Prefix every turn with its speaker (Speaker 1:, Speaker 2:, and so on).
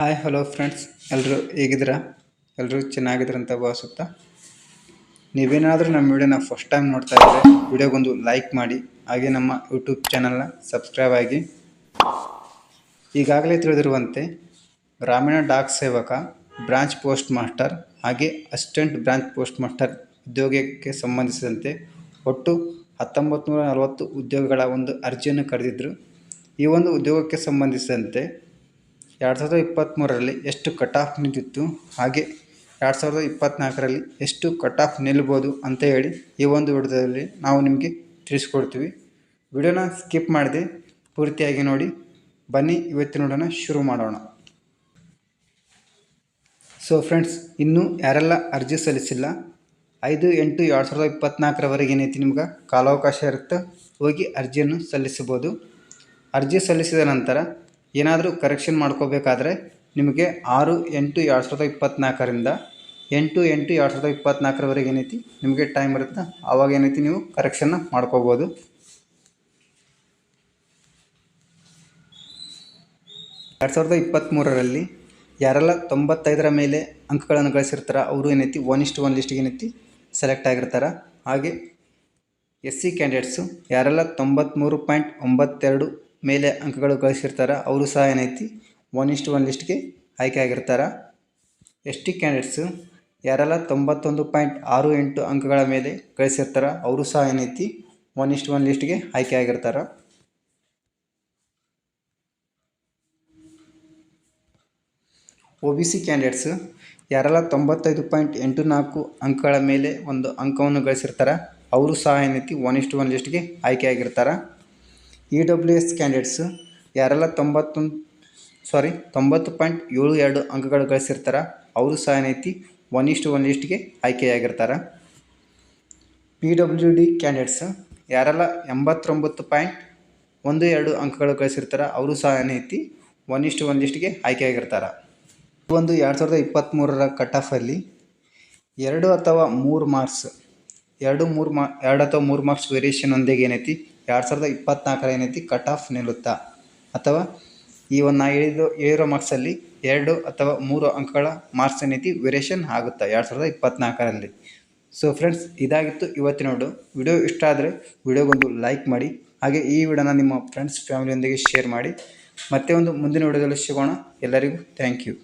Speaker 1: Hi hello friends, ಎಲ್ಲರೂ ಹೇಗಿದ್ದೀರಾ? ಎಲ್ಲರೂ ಚೆನ್ನಾಗಿದ್ದೀರ ಅಂತ ಭಾವಿಸುತ್ತಾ, ನೀವೇನಾದರೂ ನಮ್ಮ ವಿಡಿಯೋನ ಫಸ್ಟ್ ಟೈಮ್ ನೋಡ್ತಾ ಇದ್ದರೆ ವಿಡಿಯೋಗೊಂದು ಲೈಕ್ ಮಾಡಿ, ಹಾಗೆ ನಮ್ಮ ಯೂಟ್ಯೂಬ್ ಚಾನಲ್ನ ಸಬ್ಸ್ಕ್ರೈಬ್ ಆಗಿ. ಈಗಾಗಲೇ ತಿಳಿದಿರುವಂತೆ ಗ್ರಾಮೀಣ ಡಾಕ್ ಸೇವಕ, ಬ್ರಾಂಚ್ ಪೋಸ್ಟ್ ಮಾಸ್ಟರ್ ಹಾಗೆ ಅಸಿಸ್ಟೆಂಟ್ ಬ್ರಾಂಚ್ ಪೋಸ್ಟ್ ಮಾಸ್ಟರ್ ಉದ್ಯೋಗಕ್ಕೆ ಸಂಬಂಧಿಸಿದಂತೆ ಒಟ್ಟು 1940 ಉದ್ಯೋಗಗಳ ಒಂದು ಅರ್ಜಿಯನ್ನು ಕರೆದಿದ್ದರು. ಈ ಒಂದು ಉದ್ಯೋಗಕ್ಕೆ ಸಂಬಂಧಿಸಿದಂತೆ 2023ರಲ್ಲಿ ಎಷ್ಟು ಕಟ್ ಆಫ್ ನಿಂತಿತ್ತು, ಹಾಗೆ 2024ರಲ್ಲಿ ಎಷ್ಟು ಕಟ್ ಆಫ್ ನಿಲ್ಬೋದು ಅಂತ ಹೇಳಿ ಈ ಒಂದು ವಿಡಿಯೋದಲ್ಲಿ ನಾವು ನಿಮಗೆ ತಿಳಿಸ್ಕೊಡ್ತೀವಿ. ವಿಡಿಯೋನ ಸ್ಕಿಪ್ ಮಾಡದೆ ಪೂರ್ತಿಯಾಗಿ ನೋಡಿ. ಬನ್ನಿ ಇವತ್ತಿನ ವಿಡಿಯೋನ ಶುರು ಮಾಡೋಣ. ಸೊ ಫ್ರೆಂಡ್ಸ್, ಇನ್ನೂ ಯಾರೆಲ್ಲ ಅರ್ಜಿ ಸಲ್ಲಿಸಿಲ್ಲ, 5/8/2024ರವರೆಗೆ ಏನೈತಿ ನಿಮ್ಗೆ ಕಾಲಾವಕಾಶ ಇರುತ್ತೆ. ಹೋಗಿ ಅರ್ಜಿಯನ್ನು ಸಲ್ಲಿಸಬಹುದು. ಅರ್ಜಿ ಸಲ್ಲಿಸಿದ ನಂತರ ಏನಾದರೂ ಕರೆಕ್ಷನ್ ಮಾಡ್ಕೋಬೇಕಾದ್ರೆ ನಿಮಗೆ 6/8/2024ರಿಂದ 8/8/2024ರವರೆಗೆ ಏನೈತಿ ನಿಮಗೆ ಟೈಮ್ ಇರುತ್ತೆ. ಆವಾಗ ಏನೈತಿ ನೀವು ಕರೆಕ್ಷನ್ನ ಮಾಡ್ಕೋಬೋದು. ಎರಡು ಸಾವಿರದ 23ರಲ್ಲಿ ಯಾರೆಲ್ಲ 95ರ ಮೇಲೆ ಅಂಕಗಳನ್ನು ಗಳಿಸಿರ್ತಾರೆ ಅವರು ಏನೈತಿ 1:1 ಲಿಸ್ಟಿಗೆ ಏನೈತಿ ಸೆಲೆಕ್ಟ್ ಆಗಿರ್ತಾರೆ. ಹಾಗೆ SC ಕ್ಯಾಂಡಿಡೇಟ್ಸು ಯಾರೆಲ್ಲ 93.92 ಮೇಲೆ ಅಂಕಗಳು ಗಳಿಸಿರ್ತಾರೆ ಅವರು ಸಹ ಏನೈತಿ 1:1 ಲಿಸ್ಟ್ಗೆ ಆಯ್ಕೆ ಆಗಿರ್ತಾರೆ. ST ಕ್ಯಾಂಡಿಡೇಟ್ಸು ಯಾರೆಲ್ಲ 91.68 ಅಂಕಗಳ ಮೇಲೆ ಗಳಿಸಿರ್ತಾರೆ ಅವರು ಸಹ ಏನೈತಿ 1:1 ಲಿಸ್ಟ್ಗೆ ಆಯ್ಕೆ ಆಗಿರ್ತಾರೆ. OBC ಕ್ಯಾಂಡಿಡೇಟ್ಸು ಯಾರೆಲ್ಲ 95.84 ಅಂಕಗಳ ಮೇಲೆ ಒಂದು ಅಂಕವನ್ನು ಗಳಿಸಿರ್ತಾರೆ ಅವರು ಸಹ ಏನೈತಿ 1:1 ಲಿಸ್ಟ್ಗೆ ಆಯ್ಕೆ ಆಗಿರ್ತಾರೆ. EWS ಕ್ಯಾಂಡಿಡೇಟ್ಸು ಯಾರೆಲ್ಲ 90.72 ಅಂಕಗಳು ಗಳಿಸಿರ್ತಾರೆ ಅವರು ಸಹ ಏನೈತಿ 1:1 ಲಿಸ್ಟ್ಗೆ ಆಯ್ಕೆಯಾಗಿರ್ತಾರೆ. PWD ಕ್ಯಾಂಡಿಡೇಟ್ಸು ಯಾರೆಲ್ಲ 89.12 ಅಂಕಗಳು ಗಳಿಸಿರ್ತಾರೆ ಅವರು ಸಹ ಏನೈತಿ 1:1 ಲಿಸ್ಟ್ಗೆ ಆಯ್ಕೆಯಾಗಿರ್ತಾರೆ. ಒಂದು 2023ರ ಕಟ್ ಆಫಲ್ಲಿ 2 ಅಥವಾ 3 ಮಾರ್ಕ್ಸ್ ವೇರಿಯೇಷನ್ ಒಂದಿಗೆ ಏನೈತಿ 2024ರ ಏನೈತಿ ಕಟ್ ಆಫ್ ನಿಲ್ಲುತ್ತಾ, ಅಥವಾ ಈ ಒಂದು ನಾ ಹೇಳಿರೋ ಮಾರ್ಕ್ಸಲ್ಲಿ 2 ಅಥವಾ 3 ಅಂಕಗಳ ಮಾರ್ಕ್ಸ್ ಏನೈತಿ ವೇರಿಯೇಷನ್ ಆಗುತ್ತಾ 2024ರಲ್ಲಿ. ಸೊ ಫ್ರೆಂಡ್ಸ್, ಇದಾಗಿತ್ತು ಇವತ್ತಿನ ವಿಡಿಯೋ ಇಷ್ಟ ಆದರೆ ವಿಡಿಯೋಗೊಂದು ಲೈಕ್ ಮಾಡಿ, ಹಾಗೆ ಈ ವಿಡಿಯೋನ ನಿಮ್ಮ ಫ್ರೆಂಡ್ಸ್ ಫ್ಯಾಮಿಲಿಯೊಂದಿಗೆ ಶೇರ್ ಮಾಡಿ. ಮತ್ತೆ ಒಂದು ಮುಂದಿನ ವಿಡಿಯೋದಲ್ಲಿ ಸಿಗೋಣ. ಎಲ್ಲರಿಗೂ ಥ್ಯಾಂಕ್ ಯು.